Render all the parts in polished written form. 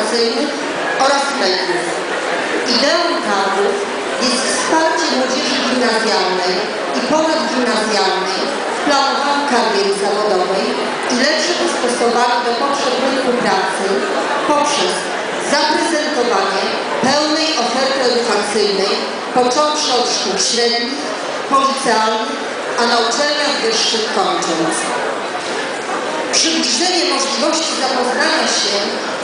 edukacyjnych oraz mediów. Ideą targów jest wsparcie młodzieży gimnazjalnej i ponadgimnazjalnej w planowaniu kariery zawodowej i lepsze dostosowanie do potrzeb rynku pracy poprzez zaprezentowanie pełnej oferty edukacyjnej, począwszy od szkół średnich, policealnych, a na uczelniach wyższych kończąc. Przybliżenie możliwości zapoznania się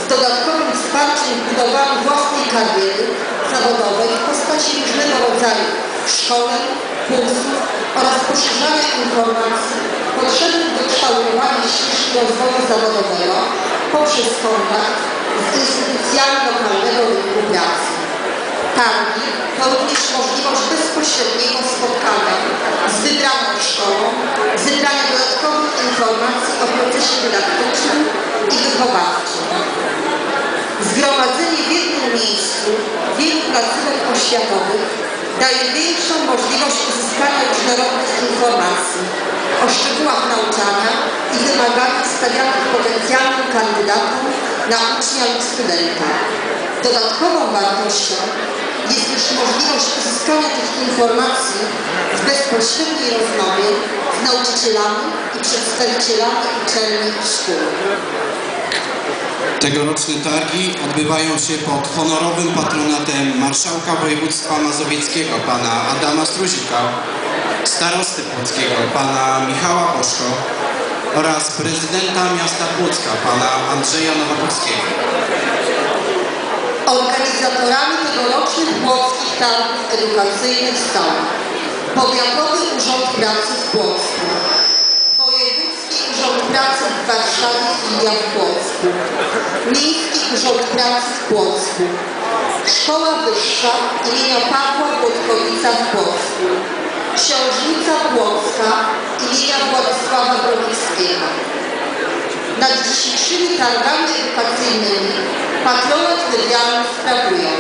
z dodatkowym wsparciem w budowaniu własnej kariery zawodowej w postaci różnego rodzaju szkoleń, kursów oraz poszerzania informacji potrzebnych do kształtowania ścieżki rozwoju zawodowego poprzez kontakt z instytucjami lokalnego rynku pracy. Targi to również możliwość bezpośredniego spotkania z wybraną szkołą, zebrania dodatkowych informacji o procesie dydaktycznym i wychowawczym. Zgromadzenie w jednym miejscu wielu placówek oświatowych daje większą możliwość uzyskania różnorodnych informacji o szczegółach nauczania i wymaganiach stawianych potencjalnym kandydatom na ucznia lub studenta. Dodatkową wartością jest też możliwość uzyskania tych informacji w bezpośredniej rozmowie z nauczycielami i przedstawicielami uczelni i szkół. Tegoroczne targi odbywają się pod honorowym patronatem marszałka województwa mazowieckiego pana Adama Struzika, starosty płockiego pana Michała Boszko oraz prezydenta miasta Płocka pana Andrzeja Nowakowskiego. Organizatorami tegorocznych płockich targów edukacyjnych są Powiatowy Urząd Pracy w Płocku, Wojewódzki Urząd Pracy w Warszawie filia w Płocku, Miejski Urząd Pracy w Płocku, Szkoła Wyższa imienia Pawła Włodkowica w Płocku, Książnica Płocka imienia Władysława Broniewskiego. Nad dzisiejszymi targami edukacyjnymi patronat medialny sprawują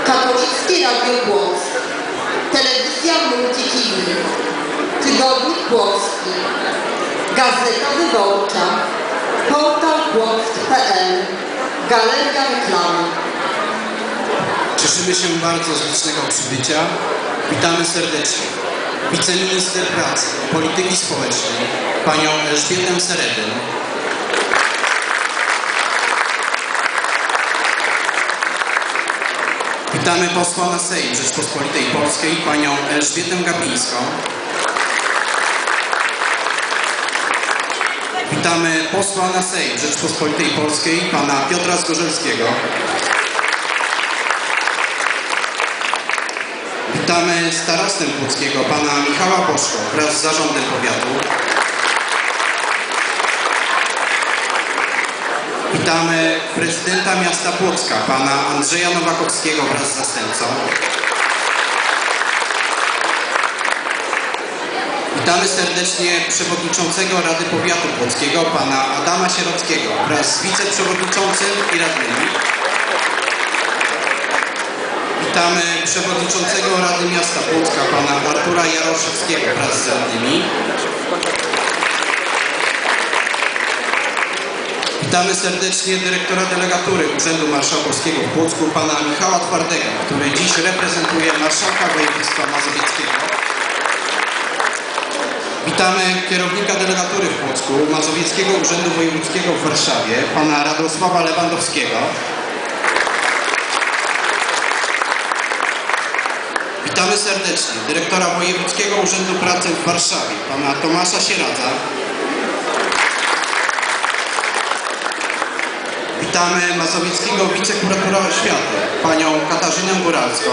Katolickie Radio Płock, Telewizja Multi-TV, Tygodnik Płocki, Gazeta Wyborcza, Portal Płock.pl, Galeria Reklamy. Cieszymy się bardzo z licznego przybycia. Witamy serdecznie wiceminister pracy i polityki społecznej, panią Elżbietę Seredyn, witamy posła na Sejm Rzeczpospolitej Polskiej, panią Elżbietę Gapińską. Witamy posła na Sejm Rzeczpospolitej Polskiej, pana Piotra Zgorzelskiego. Witamy starostę płockiego, pana Michała Boszko wraz z zarządem powiatu. Witamy prezydenta miasta Płocka, pana Andrzeja Nowakowskiego wraz z zastępcą. Witamy serdecznie przewodniczącego Rady Powiatu Płockiego, pana Adama Sierockiego wraz z wiceprzewodniczącym i radnymi. Witamy przewodniczącego Rady Miasta Płocka, pana Artura Jaroszewskiego wraz z radnymi. Witamy serdecznie dyrektora delegatury Urzędu Marszałkowskiego w Płocku, pana Michała Twardego, który dziś reprezentuje marszałka województwa mazowieckiego. Witamy kierownika delegatury w Płocku Mazowieckiego Urzędu Wojewódzkiego w Warszawie, pana Radosława Lewandowskiego. Witamy serdecznie dyrektora Wojewódzkiego Urzędu Pracy w Warszawie, pana Tomasza Sieradza. Witamy mazowieckiego wicekuratora oświaty, panią Katarzynę Góralską.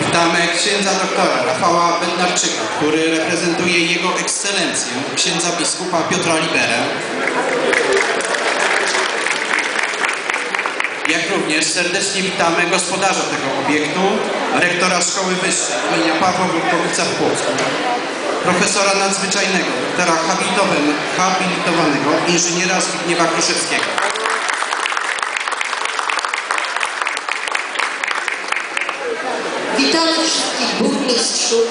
Witamy księdza doktora Rafała Bednarczyka, który reprezentuje jego ekscelencję, księdza biskupa Piotra Liberę. Jak również serdecznie witamy gospodarza tego obiektu, rektora Szkoły Wyższej imienia Pawła Włodkowica w Płocku, profesora nadzwyczajnego, doktora habilitowanego inżyniera Zbigniewa Kruszewskiego. Witamy wszystkich burmistrzów,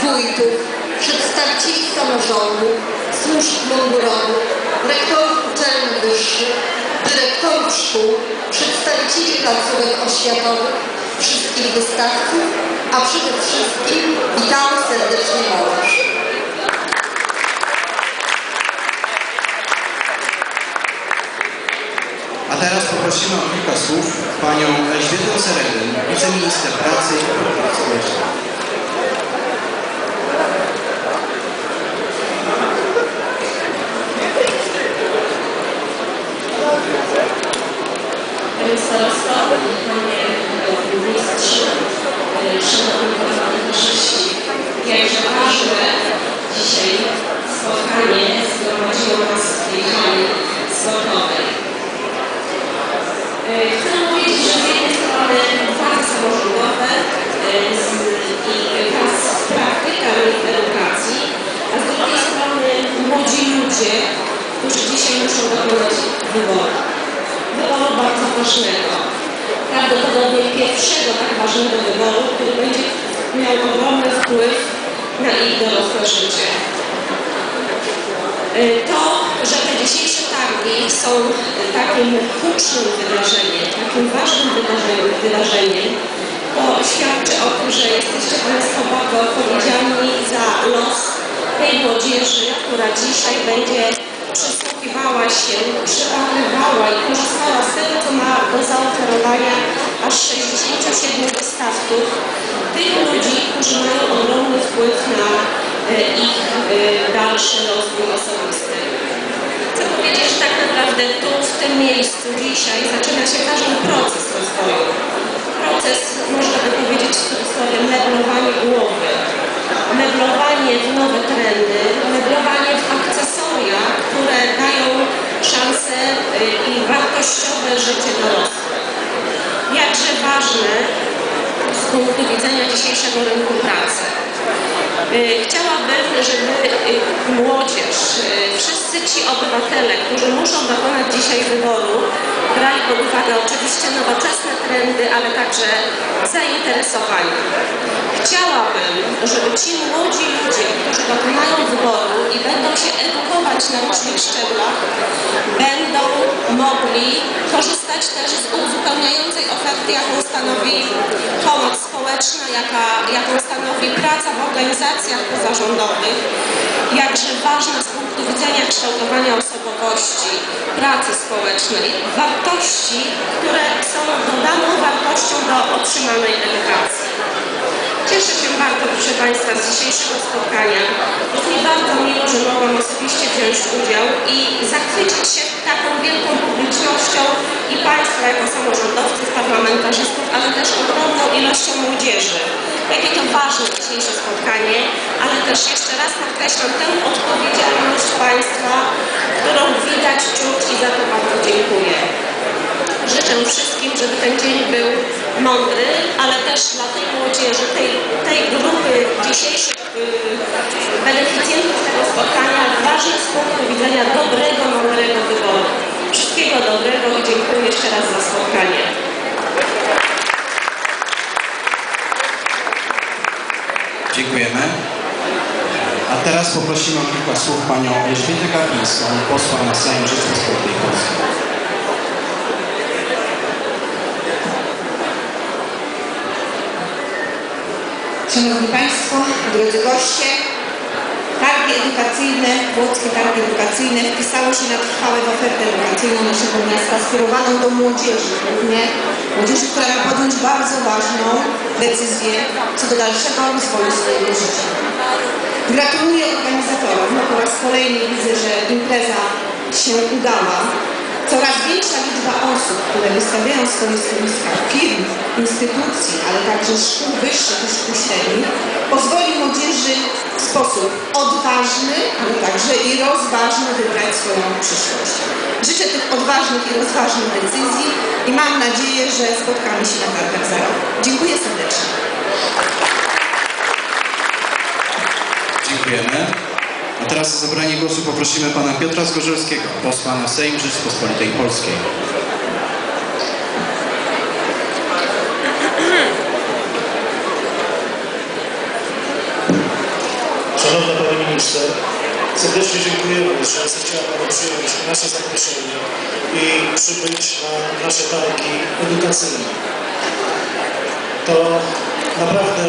wójtów, przedstawicieli samorządu, służb mundurowych, rektorów uczelni wyższych, dyrektorów szkół, przedstawicieli placówek oświatowych, wszystkich wystawców, a przede wszystkim witamy serdecznie młodzież. A teraz poprosimy o kilka słów panią Elżbietę Seredyn, wiceminister pracy i polityki społecznej. Panie Starosto, Panie Burmistrzu, Szanowni Parlamentarzyści, jakże ważne dzisiaj spotkanie zgromadziło nas w tej hali sportowej. Chcę powiedzieć, że z jednej strony władze samorządowe i praktyka edukacji, a z drugiej strony młodzi ludzie, którzy dzisiaj muszą dokonać wyboru. Wyboru bardzo ważnego. Prawdopodobnie pierwszego tak ważnego wyboru, który będzie miał ogromny wpływ na ich dorosłe życie. To, że te dzisiejsze targi są takim hucznym wydarzeniem, takim ważnym wydarzeniem, to świadczy o tym, że jesteście Państwo bardzo odpowiedzialni za los tej młodzieży, która dzisiaj będzie przysłuchiwała się, przypatrywała i korzystała z tego, co ma do zaoferowania aż 67 wystawców, tych ludzi, którzy mają ogromny wpływ na ich dalszy rozwój osobisty. Chcę powiedzieć, że tak naprawdę tu, w tym miejscu dzisiaj zaczyna się każdy proces rozwoju. Proces, można by powiedzieć w cudzysłowie, meblowanie głowy, meblowanie w nowe trendy, meblowanie w akcesoria, które dają szansę i wartościowe życie dorosłe. Jakże ważne z punktu widzenia dzisiejszego rynku pracy. Chciałabym, żeby młodzież, wszyscy ci obywatele, którzy muszą dokonać dzisiaj wyboru, brali pod uwagę oczywiście nowoczesne trendy, ale także zainteresowania. Chciałabym, żeby ci młodzi ludzie, którzy dokonają wyboru i będą się edukować na różnych szczeblach, będą mogli korzystać też z uzupełniającej oferty, jaką stanowi pomoc społeczna, jaką stanowi praca w organizacjach pozarządowych, jakże ważna z punktu widzenia kształtowania osobowości, pracy społecznej, wartości, które są dodaną wartością do otrzymanej edukacji. Cieszę się bardzo, proszę Państwa, z dzisiejszego spotkania. Jest mi bardzo miło, że mogłam osobiście wziąć udział i zachwycić się taką wielką publicznością i Państwa jako samorządowców, parlamentarzystów, ale też ogromną ilością młodzieży. Jakie to ważne dzisiejsze spotkanie, ale też jeszcze raz podkreślam tę odpowiedzialność Państwa, którą widać, czuć i za to bardzo dziękuję. Życzę wszystkim, żeby ten dzień był mądry, ale też dla tej młodzieży, tej grupy dzisiejszych beneficjentów tego spotkania ważny z punktu widzenia dobrego, mądrego wyboru. Wszystkiego dobrego i dziękuję jeszcze raz za spotkanie. Dziękujemy. A teraz poprosimy o kilka słów panią Elżbietę Gapińską, posła na Sejm Rzeczypospolitej Polskiej. Szanowni Państwo, drodzy goście, targi edukacyjne, Płockie Targi Edukacyjne wpisały się na trwałe w ofertę edukacyjną naszego miasta skierowaną do młodzieży, głównie młodzieży, która ma podjąć bardzo ważną decyzję co do dalszego rozwoju swojego życia. Gratuluję organizatorom, no po raz kolejny widzę, że impreza się udała. Coraz większa liczba osób, które wystawiają swoje stanowiska, firm, instytucji, ale także szkół wyższych i szkół średnich, pozwoli młodzieży w sposób odważny, ale także i rozważny wybrać swoją przyszłość. Życzę tych odważnych i rozważnych decyzji i mam nadzieję, że spotkamy się na targach za rok. Dziękuję serdecznie. Dziękujemy. A teraz o zabranie głosu poprosimy pana Piotra Zgorzelskiego, posła na Sejm Rzeczypospolitej Polskiej. Szanowna Pani Minister, Serdecznie dziękujemy, że zechciała Pani przyjąć nasze zaproszenie i przybyć na nasze targi edukacyjne. To naprawdę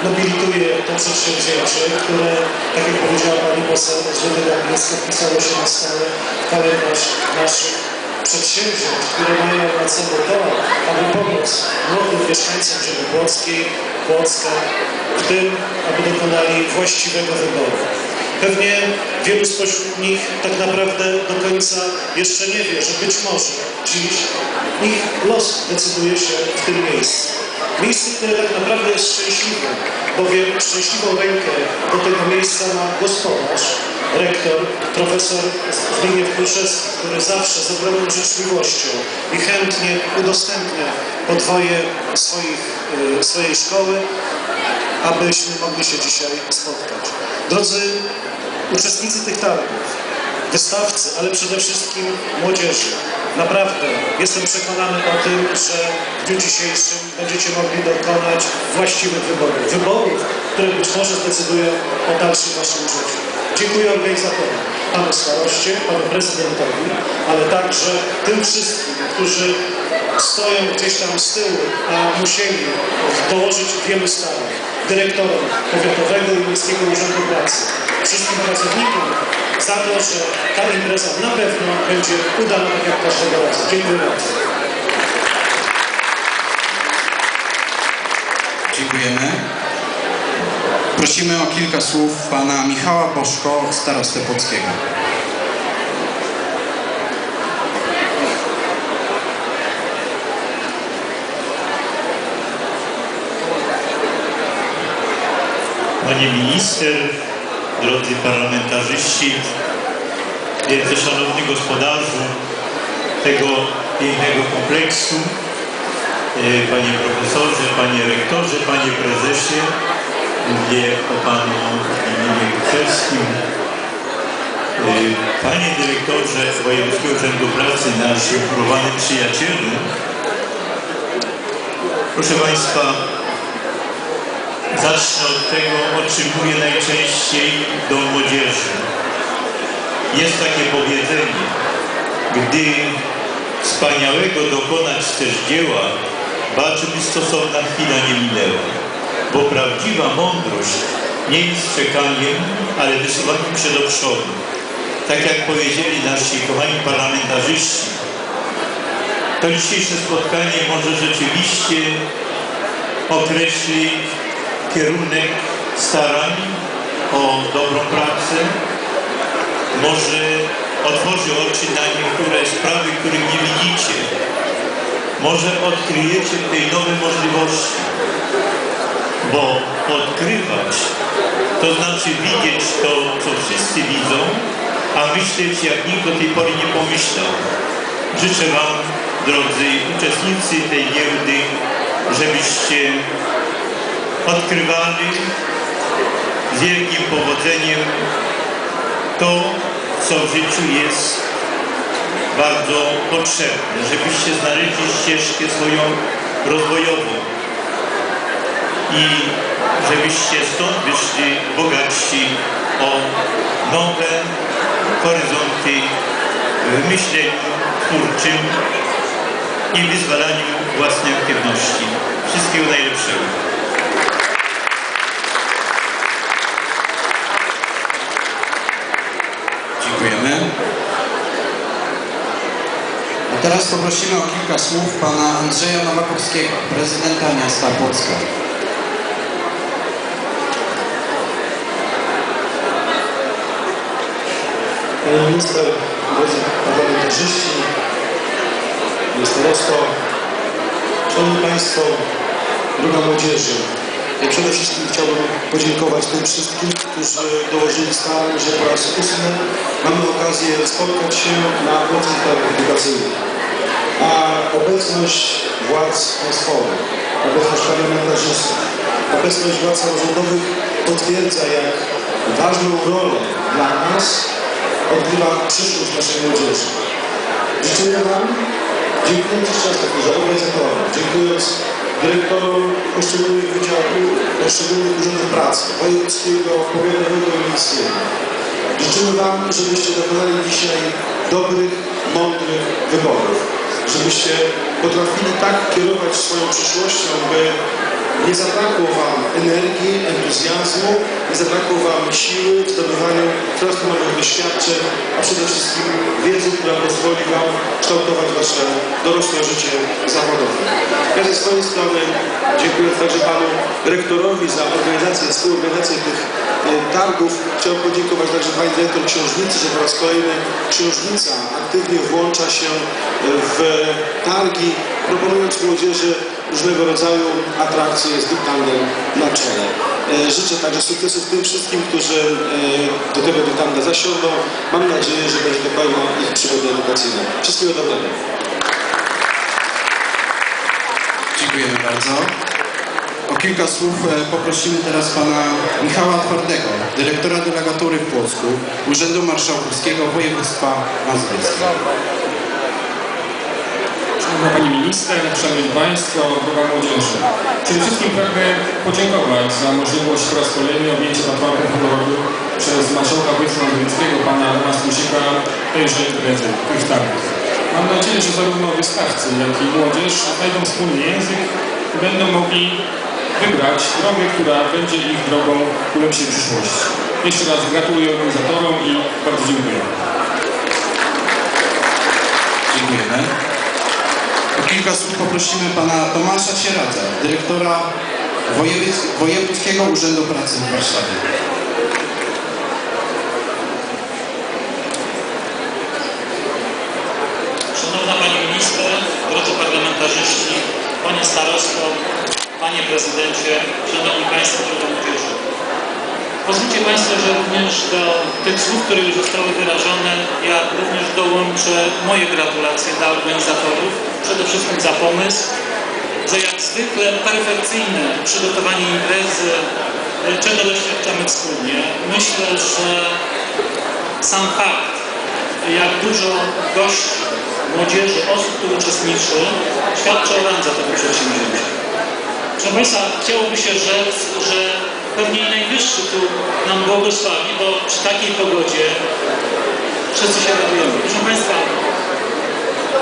nobilituje to przedsięwzięcie, które, tak jak powiedziała Pani poseł Elżbieta Gapińska, wpisało się na stałe w kalendarz naszych przedsięwzięć, które mają na celu to, aby pomóc młodym mieszkańcom ziemi płockiej, Płocka, w tym, aby dokonali właściwego wyboru. Pewnie wielu spośród nich tak naprawdę do końca jeszcze nie wie, że być może dziś ich los decyduje się w tym miejscu. Miejsce, które tak naprawdę jest szczęśliwe, bowiem szczęśliwą rękę do tego miejsca ma gospodarz, rektor, profesor Zbigniew Kulczewski, który zawsze z ogromną życzliwością i chętnie udostępnia podwoje swojej szkoły, abyśmy mogli się dzisiaj spotkać. Drodzy uczestnicy tych targów, wystawcy, ale przede wszystkim młodzieży, naprawdę jestem przekonany o tym, że w dniu dzisiejszym będziecie mogli dokonać właściwych wyborów. Wyborów, które być może zdecydują o dalszym waszym życiu. Dziękuję organizatorom, panu staroście, panu prezydentowi, ale także tym wszystkim, którzy stoją gdzieś tam z tyłu, a musieli dołożyć wielu starań. Dyrektorom Powiatowego i Miejskiego Urzędu Pracy, wszystkim pracownikom za to, że ta impreza na pewno będzie udana tak jak każdego razu. Dziękuję bardzo. Dziękujemy. Prosimy o kilka słów pana Michała Boszko, starostę płockiego. Pani Minister, drodzy parlamentarzyści, wielce szanowni gospodarzu tego pięknego kompleksu, panie profesorze, panie rektorze, panie prezesie, mówię o panu Zbigniewie Kulczewskim, panie dyrektorze Wojewódzkiego Urzędu Pracy, nasi umiłowani przyjacielu. Proszę państwa, zacznę od tego, o czym mówię najczęściej do młodzieży. Jest takie powiedzenie: gdy wspaniałego dokonać chcesz dzieła, bacz, by stosowna chwila nie minęła. Bo prawdziwa mądrość nie jest czekaniem, ale wysuwaniem się do przodu. Tak jak powiedzieli nasi kochani parlamentarzyści, to dzisiejsze spotkanie może rzeczywiście określi kierunek starań o dobrą pracę, może otworzy oczy na niektóre sprawy, których nie widzicie, może odkryjecie w tej nowe możliwości, bo odkrywać to znaczy widzieć to, co wszyscy widzą, a myśleć, jak nikt do tej pory nie pomyślał. Życzę wam, drodzy uczestnicy tej giełdy, żebyście odkrywali z wielkim powodzeniem to, co w życiu jest bardzo potrzebne, żebyście znaleźli ścieżkę swoją rozwojową i żebyście stąd wyszli bogatsi o nowe horyzonty w myśleniu twórczym i wyzwalaniu własnej aktywności. Wszystkiego najlepszego. Dziękujemy. A teraz poprosimy o kilka słów pana Andrzeja Nowakowskiego, prezydenta miasta Płocka. Pani minister, drodzy parlamentarzyści, panie starosto, szanowni państwo, droga młodzieży. Ja przede wszystkim chciałbym podziękować tym wszystkim, którzy dołożyli starań, że po raz 8 mamy okazję spotkać się na płockich targach edukacyjnych. A obecność władz państwowych, obecność parlamentarzystów, obecność władz samorządowych potwierdza, jak ważną rolę dla nas odgrywa przyszłość naszej młodzieży. Życzymy wam, dziękując jeszcze raz także organizatorom, dziękując dyrektorom poszczególnych wydziałów, poszczególnych urzędów pracy, wojewódzkiego, powiatowego i miejskiego. Życzymy Wam, żebyście dokonali dzisiaj dobrych, mądrych wyborów. Żebyście potrafili tak kierować swoją przyszłością, by nie zabrakło Wam energii, entuzjazmu, nie zabrakło Wam siły w zdobywaniu coraz to nowych doświadczeń, a przede wszystkim wiedzy, która pozwoli Wam kształtować Wasze dorosłe życie zawodowe. Ja ze swojej strony dziękuję także Panu Rektorowi za organizację, współorganizację tych targów. Chciałem podziękować także Pani Dyrektor Książnicy, że po raz kolejny Książnica aktywnie włącza się w targi, proponując młodzieży różnego rodzaju atrakcje z Big Tandem na czele. Życzę także sukcesów tym wszystkim, którzy do tego Big Tanda zasiądą. Mam nadzieję, że będzie to pełna ich przygody edukacyjna. Wszystkiego dobrego. Dziękujemy bardzo. O kilka słów poprosimy teraz pana Michała Twardego, dyrektora delegatury w Płocku Urzędu Marszałkowskiego Województwa Mazowieckiego. Szanowna Pani Minister, Szanowni Państwo, droga młodzieży. Przede wszystkim pragnę podziękować za możliwość po raz kolejny objęcia patronatem honorowym przez marszałka województwa mazowieckiego, pana Adama Strusika, tejże imprezy, tych targów. Mam nadzieję, że zarówno wystawcy, jak i młodzież znajdą wspólny język i będą mogli wybrać drogę, która będzie ich drogą ku lepszej przyszłości. Jeszcze raz gratuluję organizatorom i bardzo dziękuję. Dziękujemy. O kilka słów poprosimy pana Tomasza Sieradza, dyrektora Wojewódzkiego Urzędu Pracy w Warszawie. Szanowna Pani Minister, drodzy parlamentarzyści, Panie Starosto, Panie Prezydencie, Szanowni Państwo, droga młodzieży. Pozwólcie Państwo, że również do tych słów, które już zostały wyrażone, ja również dołączę moje gratulacje dla organizatorów, przede wszystkim za pomysł, za jak zwykle perfekcyjne przygotowanie imprezy, czego doświadczamy wspólnie. Myślę, że sam fakt, jak dużo gości, młodzieży, osób tu uczestniczy, świadczy o randze tego przedsięwzięcia. Proszę Państwa, chciałoby się rzec, że pewnie i najwyższy tu nam błogosławi, bo przy takiej pogodzie wszyscy się radujemy. Proszę Państwa,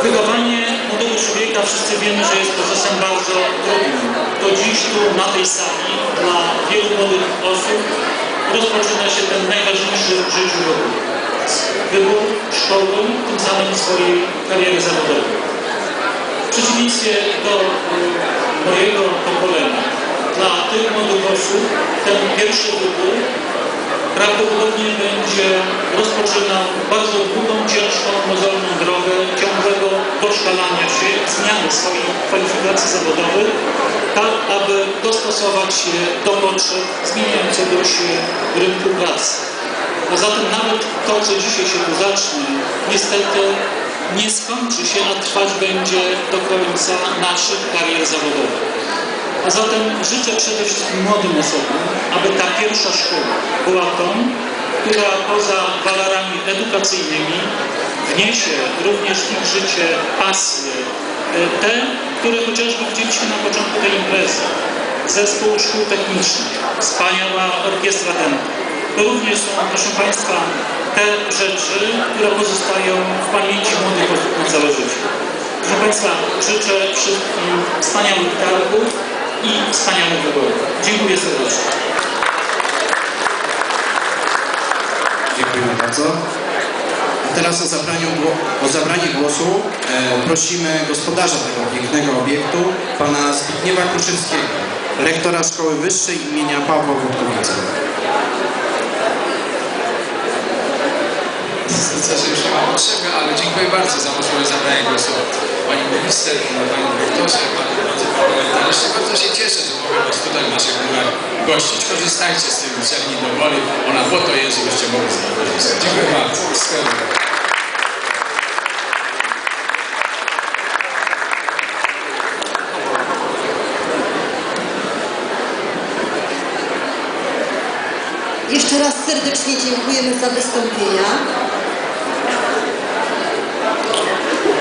wychowanie młodego człowieka, wszyscy wiemy, że jest procesem bardzo trudnym. To dziś tu, na tej sali, dla wielu młodych osób rozpoczyna się ten najważniejszy w życiu wybór. Wybór szkoły, tym samym swojej kariery zawodowej. W przeciwieństwie do mojego pokolenia, dla tych młodych osób ten pierwszy wybór prawdopodobnie będzie rozpoczynał bardzo długą, ciężką, mozolną drogę ciągłego doszkalania się, zmiany swoich kwalifikacji zawodowych, tak aby dostosować się do potrzeb zmieniającego się rynku pracy. A zatem nawet to, co dzisiaj się tu zacznie, niestety nie skończy się, a trwać będzie do końca naszych karier zawodowych. A zatem życzę przede wszystkim młodym osobom, aby ta pierwsza szkoła była tą, która poza walorami edukacyjnymi wniesie również w ich życie pasje, te, które chociażby widzieliśmy na początku tej imprezy. Zespół szkół technicznych, wspaniała orkiestra dęta. To również są, proszę Państwa, te rzeczy, które pozostają w pamięci młodych osób na całe życie. Proszę Państwa, życzę wszystkim wspaniałych targów i wspaniałych wyborów. Dziękuję serdecznie. Dziękuję bardzo. A teraz o zabranie głosu prosimy gospodarza tego pięknego obiektu, pana Zbigniewa Kruszewskiego, rektora Szkoły Wyższej imienia Pawła Wódkowica. W zasadzie już nie ma potrzeby, ale dziękuję bardzo za możliwość zabrania głosu Pani Minister, Panie Dyrektorze, Panie Parlamentarzyści. Bardzo się cieszę, że mogę Was tutaj w naszych górach gościć. Korzystajcie z tej uczelni do woli. Ona po to jest, żebyście mogli z niej korzystać. Dziękuję bardzo. Jeszcze raz serdecznie dziękujemy za wystąpienia.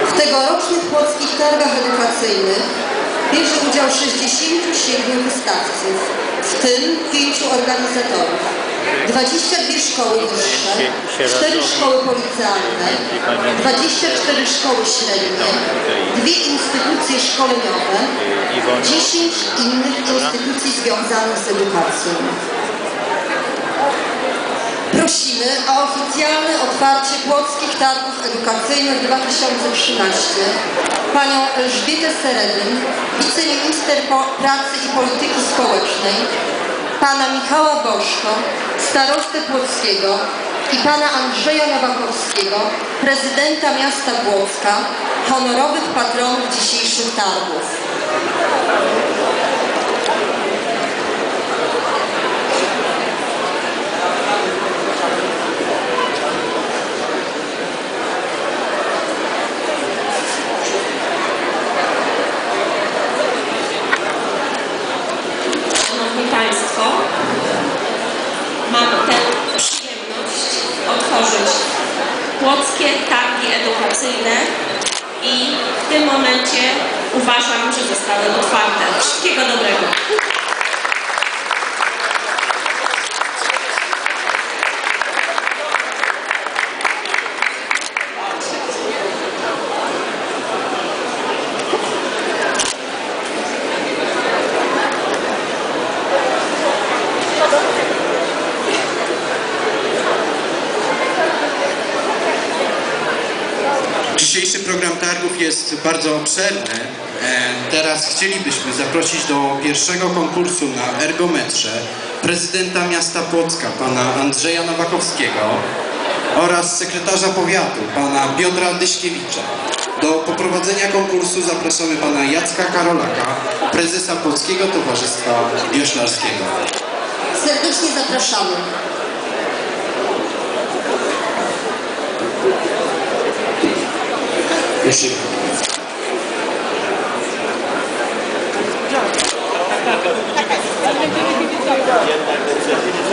W tegorocznych Płockich Targach Edukacyjnych bierze udział 67 wystawców, w tym 5 organizatorów. 22 szkoły wyższe, 4 szkoły policealne, 24 szkoły średnie, 2 instytucje szkoleniowe, 10 innych instytucji związanych z edukacją. Prosimy o oficjalne otwarcie Płockich Targów Edukacyjnych 2013 panią Elżbietę Seredyn, wiceminister pracy i polityki społecznej, pana Michała Boszko, starostę płockiego i pana Andrzeja Nowakowskiego, prezydenta miasta Płocka, honorowych patronów dzisiejszych targów. Państwo, mam tę przyjemność otworzyć Płockie Targi Edukacyjne i w tym momencie uważam, że zostały otwarte. Wszystkiego dobrego. Dzisiejszy program targów jest bardzo obszerny. Teraz chcielibyśmy zaprosić do pierwszego konkursu na ergometrze prezydenta miasta Płocka, pana Andrzeja Nowakowskiego oraz sekretarza powiatu, pana Piotra Dyśkiewicza. Do poprowadzenia konkursu zapraszamy pana Jacka Karolaka, prezesa Polskiego Towarzystwa Wioślarskiego. Serdecznie zapraszamy.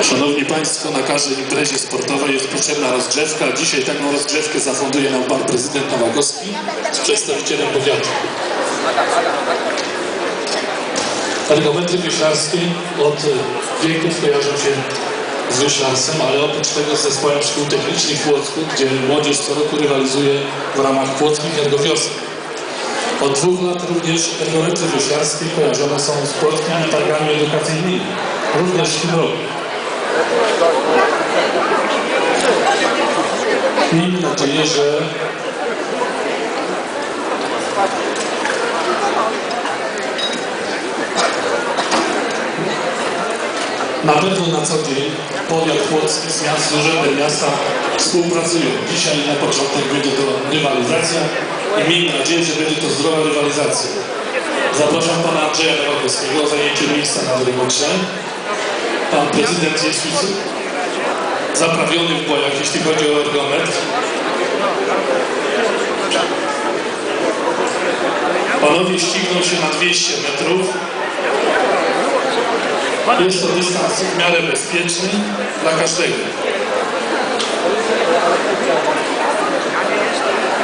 Szanowni Państwo, na każdej imprezie sportowej jest potrzebna rozgrzewka. Dzisiaj taką rozgrzewkę zafunduje nam Pan Prezydent Nowakowski z przedstawicielem powiatu. Ergometry wioślarskie od wieków kojarzą się z wioślarstwem, ale oprócz tego z zespołem szkół technicznych w Płocku, gdzie młodzież co roku rywalizuje w ramach płockich ergowiosek. Od 2 lat również ergometry wioślarskie kojarzone są z płockimi targami edukacyjnymi, również w tym roku. Miejmy nadzieję, że na pewno na co dzień powiat płocki z urzędem miasta współpracują. Dzisiaj na początek będzie to rywalizacja i miejmy nadzieję, że będzie to zdrowa rywalizacja. Zapraszam pana Andrzeja Nowakowskiego o zajęcie miejsca na ergometrze. Pan prezydent jest już zaprawiony w bojach, jeśli chodzi o ergometr. Panowie ścigną się na 200 metrów. Jest to dystans w miarę bezpieczny dla każdego.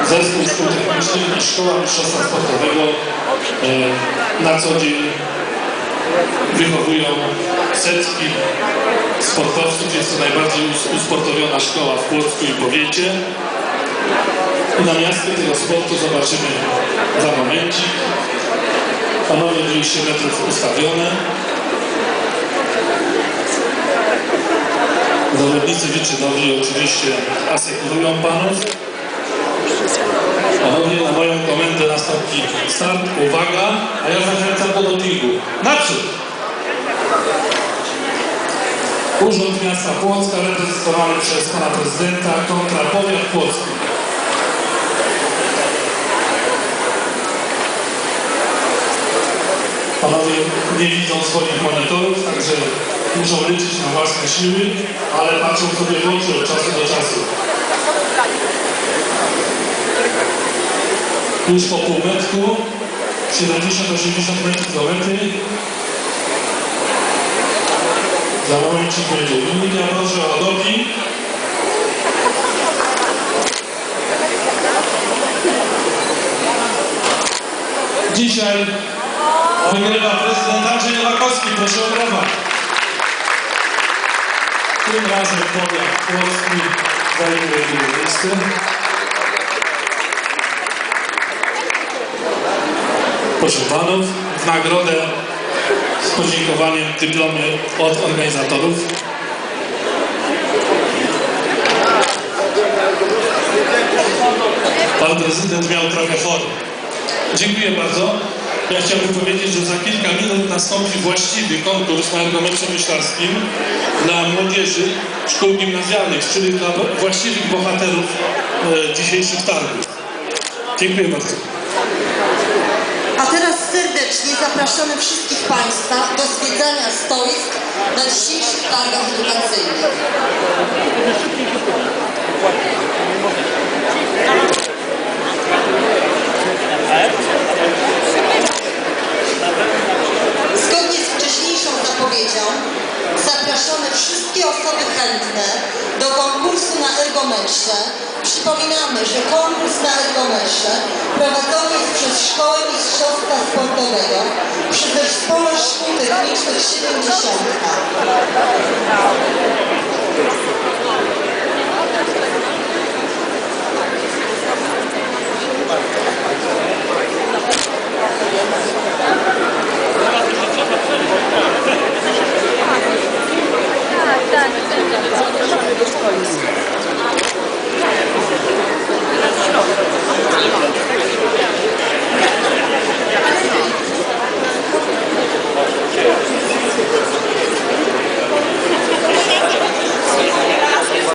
Zespół szkół technicznych i Szkoła Mistrzostwa Sportowego na co dzień wychowują setki sportowców. Jest to najbardziej usportowiona szkoła w Płocku i powiecie. I na miastkę tego sportu zobaczymy za momencik. Panowie 200 metrów ustawione. Zawodnicy wyczynowi oczywiście asekurują panów. Panowie, na moją komendę nastąpi start. Uwaga, a ja zachęcam do dopingu. Naprzód! Urząd Miasta Płocka reprezentowany przez pana prezydenta kontra powiat płocki. Panowie nie widzą swoich monitorów, także muszą liczyć na własne siły, ale patrzą sobie w oczy od czasu do czasu. Już po półmetku, 70-80 metrów do mety. Za momencik będzie wynik, ja proszę o doping. Dzisiaj wygrywa prezydent Andrzej Nowakowski, proszę o brawa. Tym razem powiat płocki zajmuje drugie miejsce. Proszę panów, w nagrodę z podziękowaniem dyplomy od organizatorów. Pan prezydent miał trochę fory. Dziękuję bardzo. Ja chciałbym powiedzieć, że za kilka minut nastąpi właściwy konkurs na ergometrze myślarskim dla młodzieży szkół gimnazjalnych, czyli dla właściwych bohaterów dzisiejszych targów. Dziękuję bardzo. A teraz serdecznie zapraszamy wszystkich Państwa do zwiedzania stoisk na dzisiejszych targach edukacyjnych. Zgodnie z wcześniejszą zapowiedzią zapraszamy wszystkie osoby chętne do konkursu na ergometrze. Przypominamy, że konkurs na ergometrze prowadzony jest przez Szkołę Mistrzostwa Sportowego przy Zespole Szkół Technicznych 70.